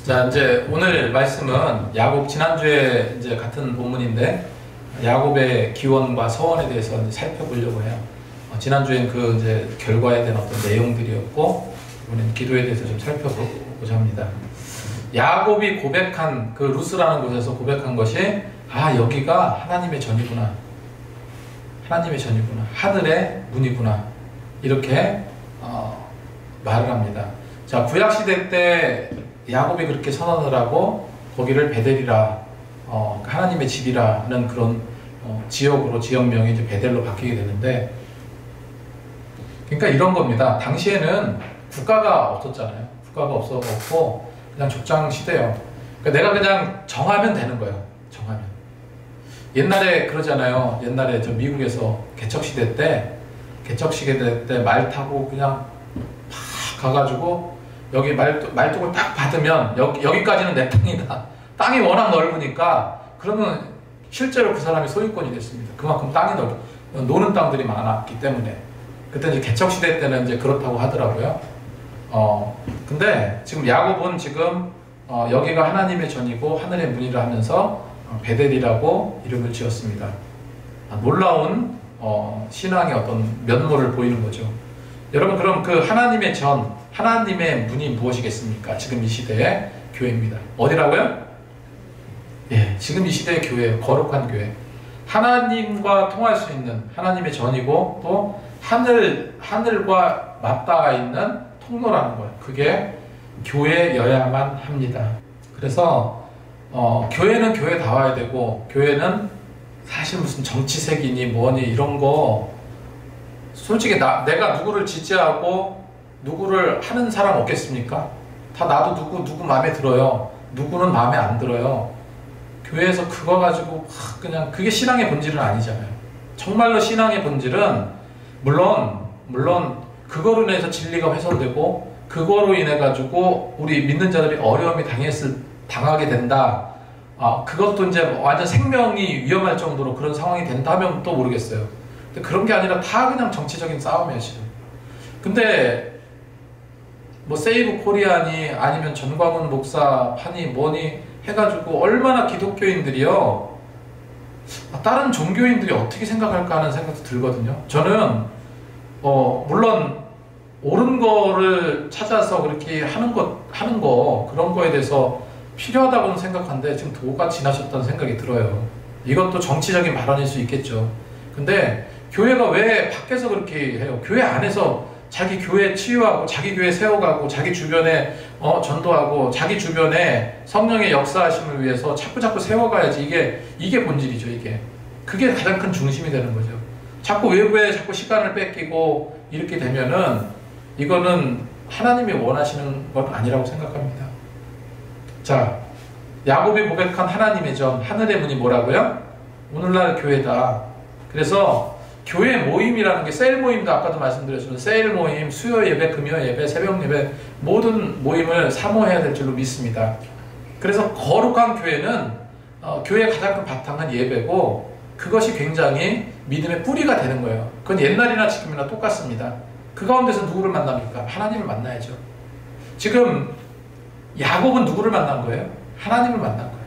자, 이제 오늘 말씀은 야곱, 지난주에 이제 같은 본문인데 야곱의 기원과 서원에 대해서 이제 살펴보려고 해요. 지난주엔 그 이제 결과에 대한 어떤 내용들이었고, 이번엔 기도에 대해서 좀 살펴보고자 합니다. 야곱이 고백한 그 루스라는 곳에서 고백한 것이, 아, 여기가 하나님의 전이구나. 하나님의 전이구나. 하늘의 문이구나. 이렇게 말을 합니다. 자, 구약시대 때 야곱이 그렇게 선언을 하고 거기를 베델이라, 하나님의 집이라는 그런 지역으로, 지역명이 이제 베델로 바뀌게 되는데, 그러니까 이런 겁니다. 당시에는 국가가 없었잖아요. 국가가 없고 그냥 족장 시대예요. 그러니까 내가 그냥 정하면 되는 거예요. 정하면. 옛날에 그러잖아요. 옛날에 저 미국에서 개척시대 때 말 타고 그냥 팍 가가지고 여기 말뚝을 딱 받으면 여기까지는 내 땅이다. 땅이 워낙 넓으니까 그러면 실제로 그 사람이 소유권이 됐습니다. 그만큼 땅이 노는 땅들이 많았기 때문에. 그때 이제 개척시대 때는 이제 그렇다고 하더라고요. 근데 지금 야곱은 지금 여기가 하나님의 전이고 하늘의 문이라 하면서 베델이라고 이름을 지었습니다. 놀라운 신앙의 어떤 면모를 보이는 거죠. 여러분, 그럼 그 하나님의 전, 하나님의 문이 무엇이겠습니까? 지금 이 시대의 교회입니다. 어디라고요? 예, 지금 이 시대의 교회예요. 거룩한 교회. 하나님과 통할 수 있는 하나님의 전이고 또 하늘과 맞닿아 있는 통로라는 거예요. 그게 교회여야만 합니다. 그래서 교회는 교회다워야 되고, 교회는 사실 무슨 정치색이니 뭐니 이런 거, 솔직히 내가 누구를 지지하고 누구를 하는 사람 없겠습니까? 다 나도 누구 마음에 들어요. 누구는 마음에 안 들어요. 교회에서 그거 가지고 그냥, 그게 신앙의 본질은 아니잖아요. 정말로 신앙의 본질은 물론 그거로 인해서 진리가 훼손되고 그거로 인해 가지고 우리 믿는 자들이 어려움이 당하게 된다. 그것도 이제 완전 생명이 위험할 정도로 그런 상황이 된다면 또 모르겠어요. 근데 그런 게 아니라 다 그냥 정치적인 싸움이에요, 지금. 근데 뭐 세이브 코리아니 아니면 전광훈 목사 파니 뭐니 해가지고 얼마나 기독교인들이요, 다른 종교인들이 어떻게 생각할까 하는 생각도 들거든요. 저는 물론 옳은 거를 찾아서 그렇게 하는 거 그런 거에 대해서 필요하다고는 생각하는데 지금 도가 지나셨다는 생각이 들어요. 이것도 정치적인 발언일 수 있겠죠. 근데 교회가 왜 밖에서 그렇게 해요? 교회 안에서 자기 교회 치유하고 자기 교회 세워가고 자기 주변에 전도하고 자기 주변에 성령의 역사하심을 위해서 자꾸 세워가야지. 이게 본질이죠. 그게 가장 큰 중심이 되는 거죠. 자꾸 외부에 자꾸 시간을 뺏기고 이렇게 되면은 이거는 하나님이 원하시는 건 아니라고 생각합니다. 자, 야곱이 고백한 하나님의 전, 하늘의 문이 뭐라고요? 오늘날 교회다. 그래서 교회 모임이라는 게, 셀 모임도 아까도 말씀드렸지만 셀 모임, 수요 예배, 금요 예배, 새벽 예배, 모든 모임을 사모해야 될 줄로 믿습니다. 그래서 거룩한 교회는 교회의 가장 큰 바탕은 예배고, 그것이 굉장히 믿음의 뿌리가 되는 거예요. 그건 옛날이나 지금이나 똑같습니다. 그 가운데서 누구를 만납니까? 하나님을 만나야죠. 지금 야곱은 누구를 만난 거예요? 하나님을 만난 거예요.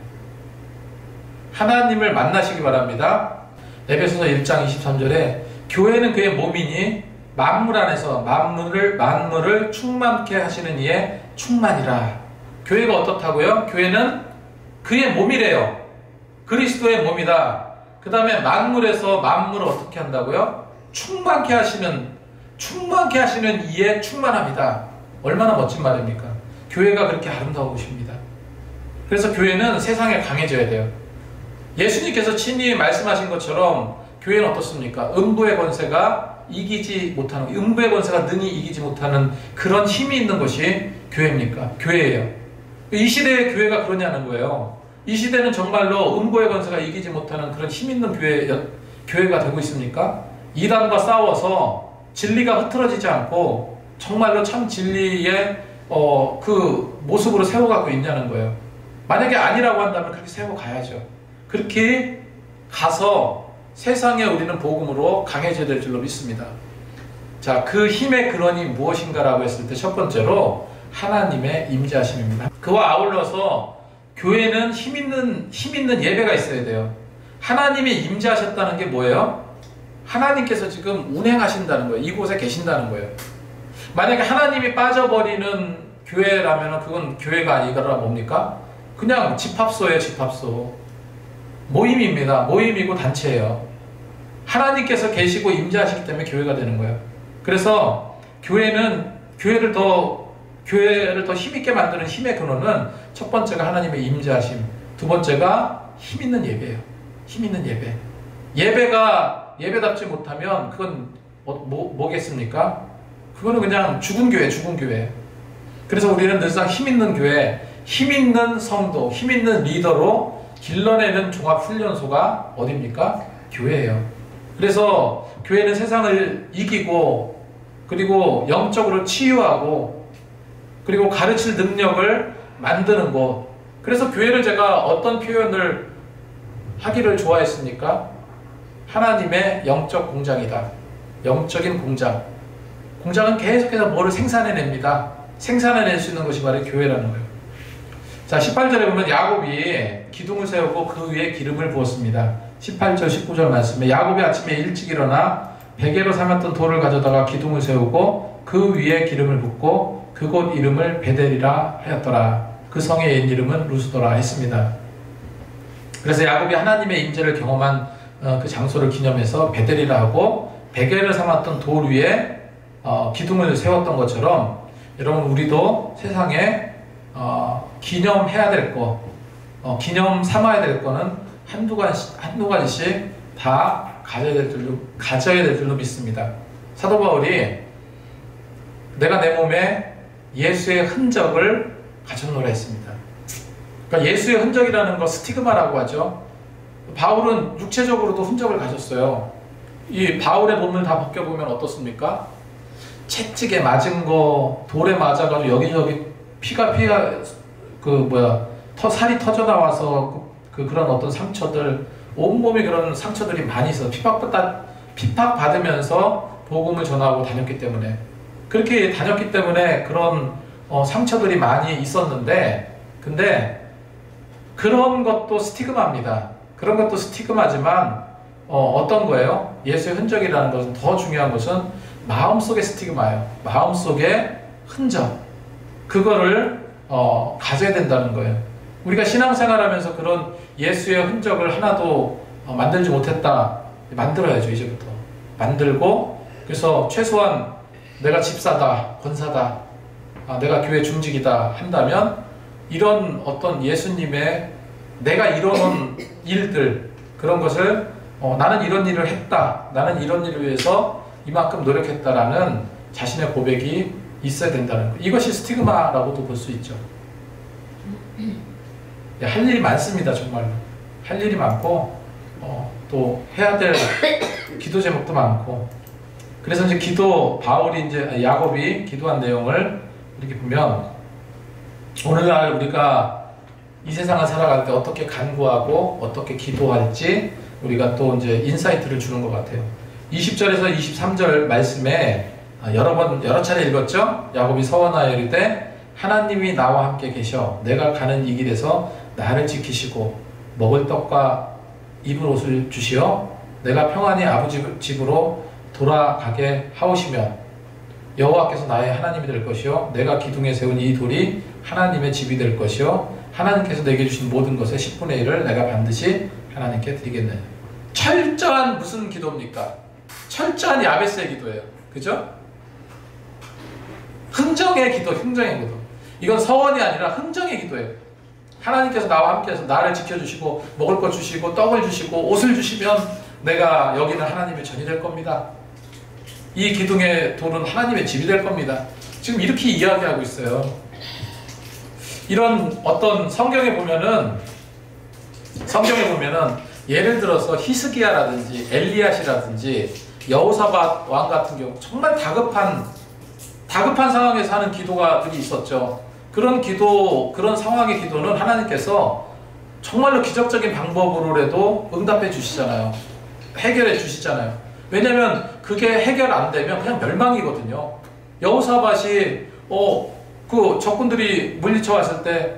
하나님을 만나시기 바랍니다. 에베소서 1장 23절에 교회는 그의 몸이니 만물 안에서 만물을 충만케 하시는 이의 충만이라. 교회가 어떻다고요? 교회는 그의 몸이래요. 그리스도의 몸이다. 그 다음에 만물에서 만물을 어떻게 한다고요? 충만케 하시는 이의 충만합니다. 얼마나 멋진 말입니까? 교회가 그렇게 아름다운 곳입니다. 그래서 교회는 세상에 강해져야 돼요. 예수님께서 친히 말씀하신 것처럼 교회는 어떻습니까? 음부의 권세가 능히 이기지 못하는 그런 힘이 있는 것이 교회입니까? 교회예요. 이 시대의 교회가 그러냐는 거예요. 이 시대는 정말로 음부의 권세가 이기지 못하는 그런 힘 있는 교회가 되고 있습니까? 이단과 싸워서 진리가 흐트러지지 않고 정말로 참 진리의 그 모습으로 세워가고 있냐는 거예요. 만약에 아니라고 한다면 그렇게 세워가야죠. 그렇게 가서 세상에 우리는 복음으로 강해져야 될 줄로 믿습니다. 자, 그 힘의 근원이 무엇인가라고 했을 때 첫 번째로 하나님의 임재하심입니다. 그와 아울러서 교회는 힘 있는 예배가 있어야 돼요. 하나님이 임재하셨다는 게 뭐예요? 하나님께서 지금 운행하신다는 거예요. 이곳에 계신다는 거예요. 만약에 하나님이 빠져버리는 교회라면 그건 교회가 아니라 뭡니까? 그냥 집합소예요. 집합소. 모임입니다. 모임이고 단체예요. 하나님께서 계시고 임재하시기 때문에 교회가 되는 거예요. 그래서 교회를 더 힘있게 만드는 힘의 근원은 첫 번째가 하나님의 임재하심, 두 번째가 힘있는 예배예요. 힘있는 예배. 예배가 예배답지 못하면 그건 뭐겠습니까? 그거는 그냥 죽은 교회. 그래서 우리는 늘상 힘있는 교회, 힘있는 성도, 힘있는 리더로 길러내는 종합훈련소가 어디입니까? 교회예요. 그래서 교회는 세상을 이기고, 그리고 영적으로 치유하고, 그리고 가르칠 능력을 만드는 곳. 그래서 교회를 제가 어떤 표현을 하기를 좋아했습니까? 하나님의 영적 공장이다. 영적인 공장. 공장은 계속해서 뭐를 생산해냅니다. 생산해낼 수 있는 것이 바로 교회라는 거예요. 자, 18절에 보면 야곱이 기둥을 세우고 그 위에 기름을 부었습니다. 18절 19절 말씀에 야곱이 아침에 일찍 일어나 베개로 삼았던 돌을 가져다가 기둥을 세우고 그 위에 기름을 붓고 그곳 이름을 베델이라 하였더라. 그 성의 옛 이름은 루스도라 했습니다. 그래서 야곱이 하나님의 임재를 경험한 그 장소를 기념해서 베델이라 하고, 베개를 삼았던 돌 위에 기둥을 세웠던 것처럼 여러분, 우리도 세상에 기념해야 될 거, 기념 삼아야 될 거는 한두 가지씩 다 가져야 될 줄로 믿습니다. 사도 바울이 내가 내 몸에 예수의 흔적을 가졌노라 했습니다. 그러니까 예수의 흔적이라는 거 스티그마라고 하죠. 바울은 육체적으로도 흔적을 가졌어요. 이 바울의 몸을 다 벗겨보면 어떻습니까? 채찍에 맞은 거, 돌에 맞아가지고 여기저기 살이 터져 나와서 그런 어떤 상처들, 온몸에 그런 상처들이 많이 있어요. 핍박받으면서 복음을 전하고 다녔기 때문에. 그렇게 다녔기 때문에 그런 상처들이 많이 있었는데, 근데 그런 것도 스티그마입니다. 그런 것도 스티그마지만 어떤 거예요? 예수의 흔적이라는 것은, 더 중요한 것은 마음속의 스티그마예요. 마음속의 흔적. 그거를 가져야 된다는 거예요. 우리가 신앙생활하면서 그런 예수의 흔적을 하나도 만들지 못했다. 만들어야죠. 이제부터. 만들고, 그래서 최소한 내가 집사다, 권사다, 내가 교회 중직이다 한다면 이런 어떤 예수님의 내가 이뤄놓은 일들, 그런 것을 나는 이런 일을 했다, 나는 이런 일을 위해서 이만큼 노력했다라는 자신의 고백이 있어야 된다는 것. 이것이 스티그마라고도 볼 수 있죠. 할 일이 많습니다. 정말로 할 일이 많고 또 해야 될 기도 제목도 많고. 그래서 이제 야곱이 기도한 내용을 이렇게 보면, 오늘날 우리가 이 세상을 살아갈 때 어떻게 간구하고 어떻게 기도할지 우리가 또 이제 인사이트를 주는 것 같아요. 20절에서 23절 말씀에 여러 차례 읽었죠? 야곱이 서원하여 이르되 하나님이 나와 함께 계셔 내가 가는 이 길에서 나를 지키시고 먹을 떡과 입을 옷을 주시어 내가 평안히 아버지 집으로 돌아가게 하오시면 여호와께서 나의 하나님이 될 것이요 내가 기둥에 세운 이 돌이 하나님의 집이 될 것이요 하나님께서 내게 주신 모든 것의 10분의 1을 내가 반드시 하나님께 드리겠네. 철저한 무슨 기도입니까? 철저한 야베스의 기도예요. 그죠? 흥정의 기도. 이건 서원이 아니라 흥정의 기도예요. 하나님께서 나와 함께해서 나를 지켜주시고 먹을 것 주시고 떡을 주시고 옷을 주시면 내가 여기는 하나님의 전이 될 겁니다. 이 기둥의 돌은 하나님의 집이 될 겁니다. 지금 이렇게 이야기하고 있어요. 이런 어떤 성경에 보면은 예를 들어서 히스기야라든지 엘리야시라든지 여호사밧 왕 같은 경우 정말 다급한 상황에서 하는 기도가들이 있었죠. 그런 상황의 기도는 하나님께서 정말로 기적적인 방법으로라도 응답해 주시잖아요. 해결해 주시잖아요. 왜냐면 그게 해결 안 되면 그냥 멸망이거든요. 여호사밧이 그 적군들이 물리쳐 왔을 때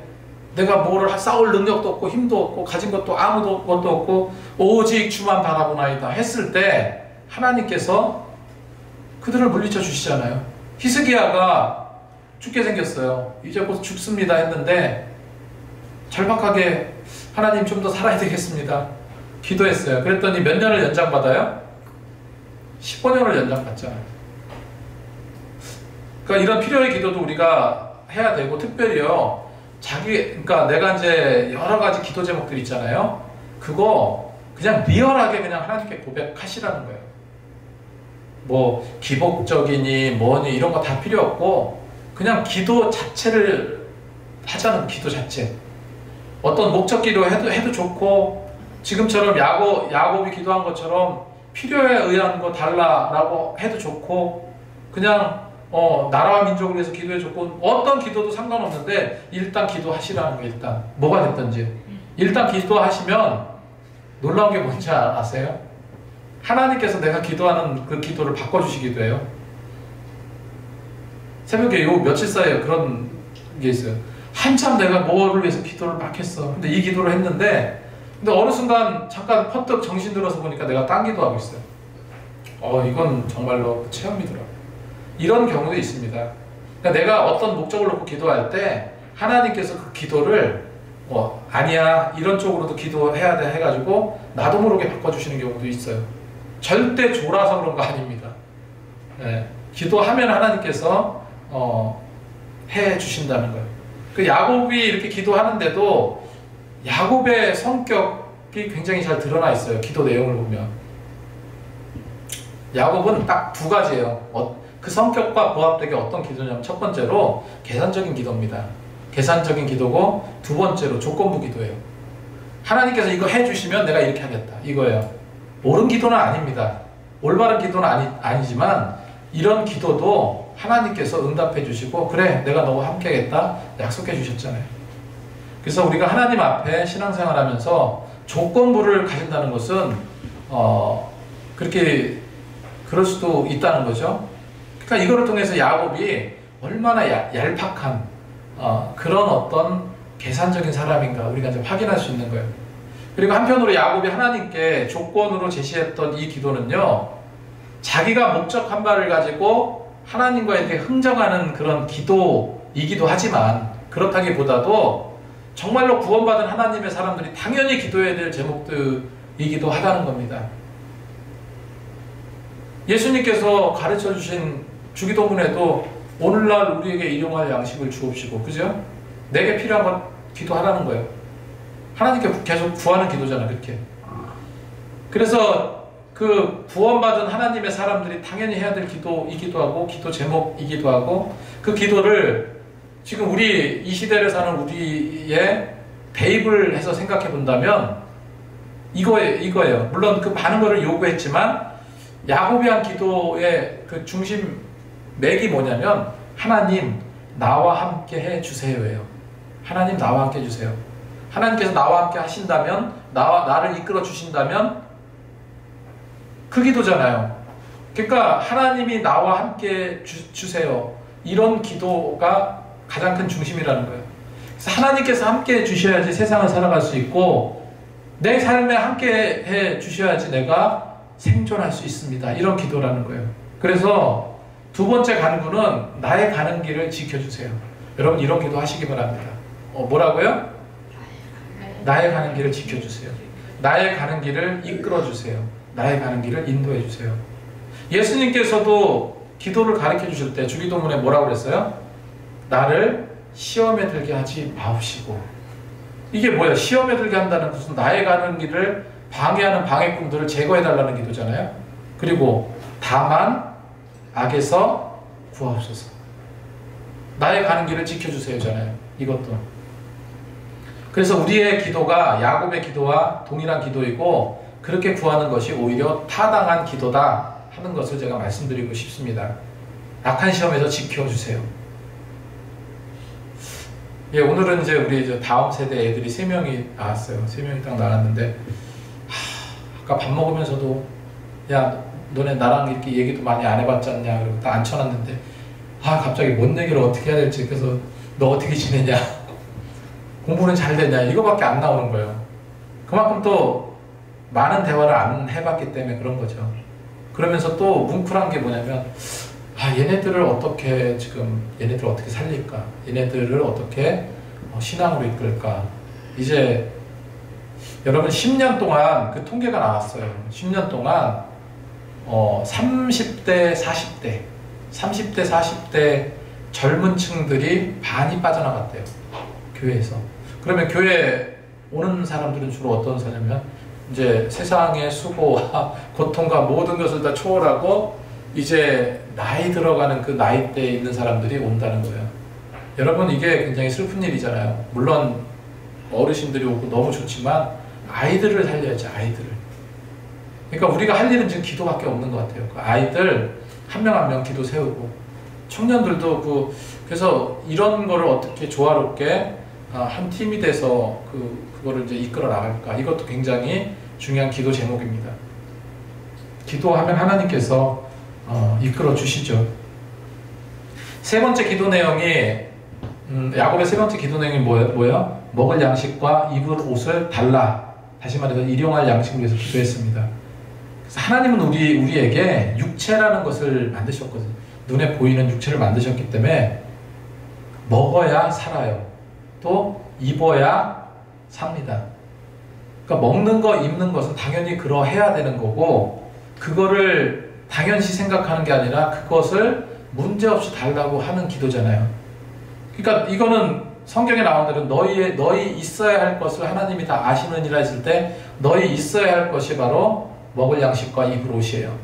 내가 뭐를 싸울 능력도 없고 힘도 없고 가진 것도 아무도 것도 없고 오직 주만 바라보나이다 했을 때 하나님께서 그들을 물리쳐 주시잖아요. 히스기야가 죽게 생겼어요. 이제 곧 죽습니다 했는데 절박하게 하나님 좀 더 살아야 되겠습니다 기도했어요. 그랬더니 몇 년을 연장받아요? 15년을 연장받잖아요. 그러니까 이런 필요의 기도도 우리가 해야 되고, 특별히요, 그러니까 내가 이제 여러 가지 기도 제목들 있잖아요. 그거 그냥 리얼하게 그냥 하나님께 고백하시라는 거예요. 뭐 기복적이니 뭐니 이런 거 다 필요 없고, 그냥 기도 자체를 하자는 기도 자체. 어떤 목적 기도 해도 좋고, 지금처럼 야곱이 기도한 것처럼 필요에 의한 거 달라라고 해도 좋고, 그냥 나라와 민족을 위해서 기도해 줬고, 어떤 기도도 상관없는데 일단 기도하시라는 거예요. 일단 뭐가 됐든지 일단 기도하시면 놀라운 게 뭔지 아세요? 하나님께서 내가 기도하는 그 기도를 바꿔주시기도 해요. 새벽에 요 며칠 사이에 그런 게 있어요. 한참 내가 뭐를 위해서 기도를 막 했어. 근데 이 기도를 했는데, 근데 어느 순간 잠깐 퍼뜩 정신 들어서 보니까 내가 딴 기도하고 있어요. 이건 정말로 체험이더라고요. 이런 경우도 있습니다. 그러니까 내가 어떤 목적을 놓고 기도할 때 하나님께서 그 기도를 아니야 이런 쪽으로도 기도해야 돼 해가지고 나도 모르게 바꿔주시는 경우도 있어요. 절대 졸아서 그런 거 아닙니다. 네, 기도하면 하나님께서 해주신다는 거예요. 그 야곱이 이렇게 기도하는데도 야곱의 성격이 굉장히 잘 드러나 있어요. 기도 내용을 보면 야곱은 딱 두 가지예요. 그 성격과 부합되게 어떤 기도냐면, 첫 번째로 계산적인 기도입니다. 계산적인 기도고, 두 번째로 조건부 기도예요. 하나님께서 이거 해주시면 내가 이렇게 하겠다 이거예요. 옳은 기도는 아닙니다. 올바른 기도는 아니지만 이런 기도도 하나님께서 응답해 주시고, 그래 내가 너와 함께 하겠다 약속해 주셨잖아요. 그래서 우리가 하나님 앞에 신앙생활 하면서 조건부를 가진다는 것은 그렇게 그럴 수도 있다는 거죠. 그러니까 이거를 통해서 야곱이 얼마나 얄팍한 그런 어떤 계산적인 사람인가 우리가 좀 확인할 수 있는 거예요. 그리고 한편으로 야곱이 하나님께 조건으로 제시했던 이 기도는요, 자기가 목적한 바를 가지고 하나님과 이렇게 흥정하는 그런 기도이기도 하지만, 그렇다기보다도 정말로 구원받은 하나님의 사람들이 당연히 기도해야 될 제목들이기도 하다는 겁니다. 예수님께서 가르쳐 주신 주기도문에도 오늘날 우리에게 일용할 양식을 주옵시고, 그죠? 내게 필요한 건 기도하라는 거예요. 하나님께 계속 구하는 기도잖아요, 그렇게. 그래서 그 구원받은 하나님의 사람들이 당연히 해야 될 기도이기도 하고, 기도 제목이기도 하고, 그 기도를 지금 우리 이 시대를 사는 우리의 대입을 해서 생각해 본다면 이거예요. 물론 그 많은 것을 요구했지만 야곱이 한 기도의 그 중심 맥이 뭐냐면, 하나님 나와 함께 해주세요예요. 하나님 나와 함께 해주세요. 하나님께서 나와 함께 하신다면, 나를 이끌어 주신다면 그 기도잖아요. 그러니까 하나님이 나와 함께 주세요. 이런 기도가 가장 큰 중심이라는 거예요. 그래서 하나님께서 함께 해주셔야지 세상을 살아갈 수 있고, 내 삶에 함께 해주셔야지 내가 생존할 수 있습니다. 이런 기도라는 거예요. 그래서 두 번째 간구는 나의 가는 길을 지켜주세요. 여러분 이런 기도 하시기 바랍니다. 뭐라고요? 나의 가는 길을 지켜주세요. 나의 가는 길을 이끌어주세요. 나의 가는 길을 인도해주세요. 예수님께서도 기도를 가르쳐 주실 때 주기도문에 뭐라고 그랬어요? 나를 시험에 들게 하지 마옵시고. 이게 뭐예요? 시험에 들게 한다는 것은 나의 가는 길을 방해하는 방해꾼들을 제거해달라는 기도잖아요. 그리고 다만 악에서 구하옵소서. 나의 가는 길을 지켜주세요잖아요. 이것도. 그래서 우리의 기도가 야곱의 기도와 동일한 기도이고, 그렇게 구하는 것이 오히려 타당한 기도다 하는 것을 제가 말씀드리고 싶습니다. 악한 시험에서 지켜주세요. 예, 오늘은 이제 우리 다음 세대 애들이 3명이 나왔어요. 3명이 딱 나왔는데, 아까 밥 먹으면서도 야 너네 나랑 이렇게 얘기도 많이 안 해봤지 않냐, 그리고 딱 앉혀놨는데 갑자기 뭔 얘기를 어떻게 해야 될지. 그래서 너 어떻게 지내냐, 공부는 잘 되냐, 이거밖에 안 나오는 거예요. 그만큼 또 많은 대화를 안 해봤기 때문에 그런 거죠. 그러면서 또 뭉클한 게 뭐냐면, 얘네들을 어떻게 살릴까, 얘네들을 어떻게 신앙으로 이끌까. 이제 여러분 10년 동안 그 통계가 나왔어요. 10년 동안 30대 40대 젊은 층들이 반이 빠져나갔대요, 교회에서. 그러면 교회 오는 사람들은 주로 어떤 사람이면 이제 세상의 수고와 고통과 모든 것을 다 초월하고 이제 나이 들어가는 그 나이대에 있는 사람들이 온다는 거예요. 여러분, 이게 굉장히 슬픈 일이잖아요. 물론 어르신들이 오고 너무 좋지만 아이들을 살려야지, 아이들을. 그러니까 우리가 할 일은 지금 기도밖에 없는 것 같아요. 그 아이들 한 명 한 명 기도 세우고, 청년들도 그래서 이런 거를 어떻게 조화롭게 한 팀이 돼서 그거를 이제 이끌어 나갈까, 이것도 굉장히 중요한 기도 제목입니다. 기도하면 하나님께서 이끌어 주시죠. 세 번째 기도 내용이 야곱의 세 번째 기도 내용이 뭐예요? 먹을 양식과 입을 옷을 달라. 다시 말해서 일용할 양식을 위해서 기도했습니다. 그래서 하나님은 우리에게 육체라는 것을 만드셨거든요. 눈에 보이는 육체를 만드셨기 때문에 먹어야 살아요. 또 입어야 삽니다. 그러니까 먹는 거, 입는 것은 당연히 그러해야 되는 거고, 그거를 당연시 생각하는 게 아니라 그것을 문제없이 달라고 하는 기도잖아요. 그러니까 이거는 성경에 나온 대로 너희 있어야 할 것을 하나님이 다 아시느니라 했을 때, 너희 있어야 할 것이 바로 먹을 양식과 입을 옷이에요.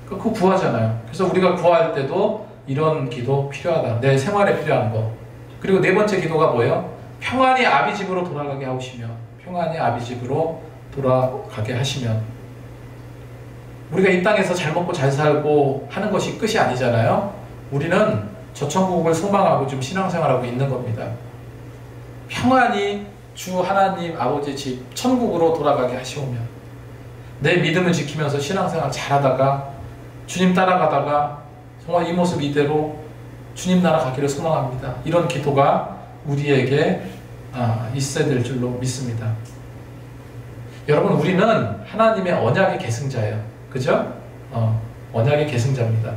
그거 구하잖아요. 그래서 우리가 구할 때도 이런 기도 필요하다. 내 생활에 필요한 거. 그리고 네 번째 기도가 뭐예요? 평안히 아비 집으로 돌아가게 하시며, 평안히 아비 집으로 돌아가게 하시면. 우리가 이 땅에서 잘 먹고 잘 살고 하는 것이 끝이 아니잖아요. 우리는 저 천국을 소망하고 지금 신앙생활하고 있는 겁니다. 평안히 주 하나님 아버지 집 천국으로 돌아가게 하시오면, 내 믿음을 지키면서 신앙생활 잘하다가 주님 따라가다가 정말 이 모습 이대로 주님 나라 가기를 소망합니다. 이런 기도가 우리에게 있어야 될 줄로 믿습니다. 여러분, 우리는 하나님의 언약의 계승자예요. 그죠? 언약의 계승자입니다.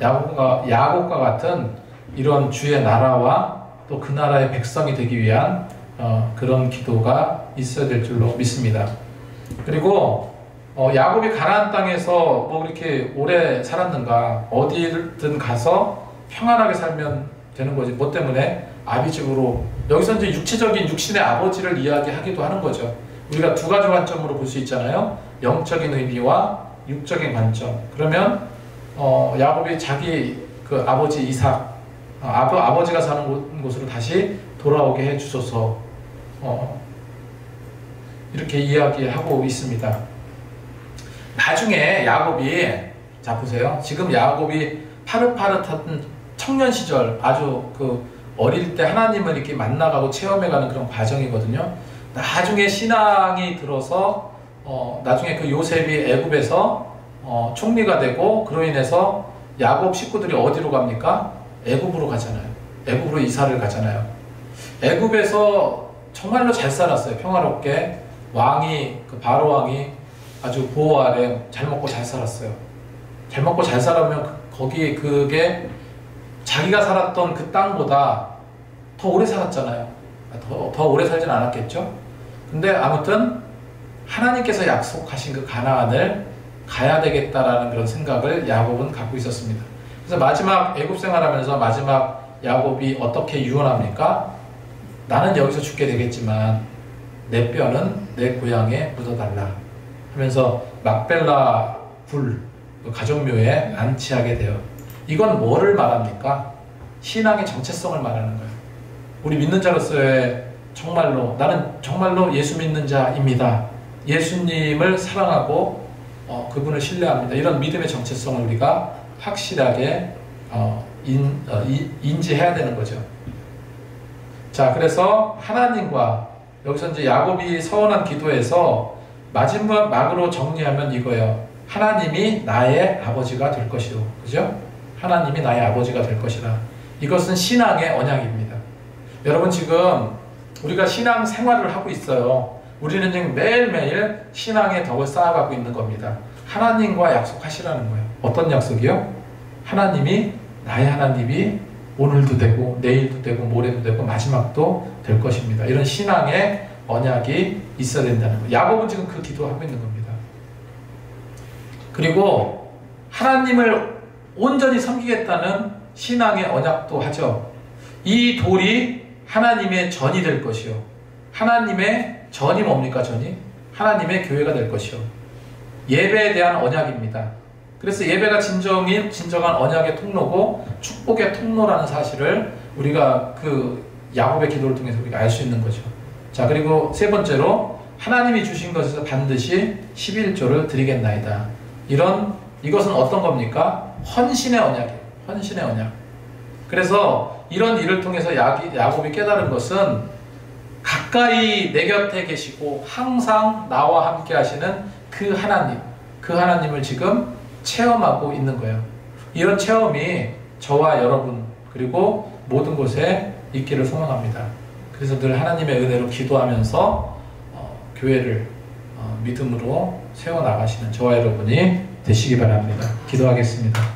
야곱과 같은 이런 주의 나라와 또 그 나라의 백성이 되기 위한 그런 기도가 있어야 될 줄로 믿습니다. 그리고 야곱이 가나안 땅에서 뭐 이렇게 오래 살았는가? 어디든 가서 평안하게 살면 되는 거지. 뭐 때문에? 아비 집으로. 여기서 이제 육체적인 육신의 아버지를 이야기하기도 하는 거죠. 우리가 두 가지 관점으로 볼 수 있잖아요. 영적인 의미와 육적인 관점. 그러면 야곱이 자기 그 아버지 이삭, 아버지가 사는 곳으로 다시 돌아오게 해 주소서, 이렇게 이야기하고 있습니다. 나중에 야곱이, 자 보세요. 지금 야곱이 파릇파릇한 청년 시절, 아주 어릴 때 하나님을 이렇게 만나가고 체험해가는 그런 과정이거든요. 나중에 신앙이 들어서 나중에 그 요셉이 애굽에서 총리가 되고, 그로 인해서 야곱 식구들이 어디로 갑니까? 애굽으로 가잖아요. 애굽으로 이사를 가잖아요. 애굽에서 정말로 잘 살았어요. 평화롭게. 그 바로 왕이 아주 보호 아래 잘 먹고 잘 살았어요. 잘 먹고 잘 살았으면 그게 자기가 살았던 그 땅보다 더 오래 살았잖아요. 더 오래 살진 않았겠죠? 근데 아무튼 하나님께서 약속하신 그 가나안을 가야 되겠다라는 그런 생각을 야곱은 갖고 있었습니다. 그래서 마지막 애굽 생활하면서 마지막 야곱이 어떻게 유언합니까? 나는 여기서 죽게 되겠지만 내 뼈는 내 고향에 묻어달라 하면서 막벨라 가족묘에 안치하게 돼요. 이건 뭐를 말합니까? 신앙의 정체성을 말하는 거예요. 우리 믿는 자로서의 정말로 나는 정말로 예수 믿는 자입니다. 예수님을 사랑하고 그분을 신뢰합니다. 이런 믿음의 정체성을 우리가 확실하게 인지해야 되는 거죠. 자, 그래서 하나님과 여기서 이제 야곱이 서원한 기도에서 마지막으로 정리하면 이거예요. 하나님이 나의 아버지가 될 것이요. 그죠? 하나님이 나의 아버지가 될 것이라. 이것은 신앙의 언약입니다. 여러분, 지금 우리가 신앙 생활을 하고 있어요. 우리는 지금 매일매일 신앙의 덕을 쌓아가고 있는 겁니다. 하나님과 약속하시라는 거예요. 어떤 약속이요? 하나님이, 나의 하나님이 오늘도 되고 내일도 되고 모레도 되고 마지막도 될 것입니다. 이런 신앙의 언약이 있어야 된다는 거예요. 야곱은 지금 그 기도하고 있는 겁니다. 그리고 하나님을 온전히 섬기겠다는 신앙의 언약도 하죠. 이 돌이 하나님의 전이 될 것이요. 하나님의 전이 뭡니까? 전이? 하나님의 교회가 될 것이요. 예배에 대한 언약입니다. 그래서 예배가 진정한 언약의 통로고 축복의 통로라는 사실을 우리가 그 야곱의 기도를 통해서 우리가 알 수 있는 거죠. 자, 그리고 세 번째로 하나님이 주신 것에서 반드시 11조를 드리겠나이다. 이것은 어떤 겁니까? 헌신의 언약이에요. 헌신의 언약. 그래서 이런 일을 통해서 야곱이 깨달은 것은 가까이 내 곁에 계시고 항상 나와 함께 하시는 그 하나님을 지금 체험하고 있는 거예요. 이런 체험이 저와 여러분 그리고 모든 곳에 있기를 소망합니다. 그래서 늘 하나님의 은혜로 기도하면서 교회를 믿음으로 세워나가시는 저와 여러분이 되시기 바랍니다. 기도하겠습니다.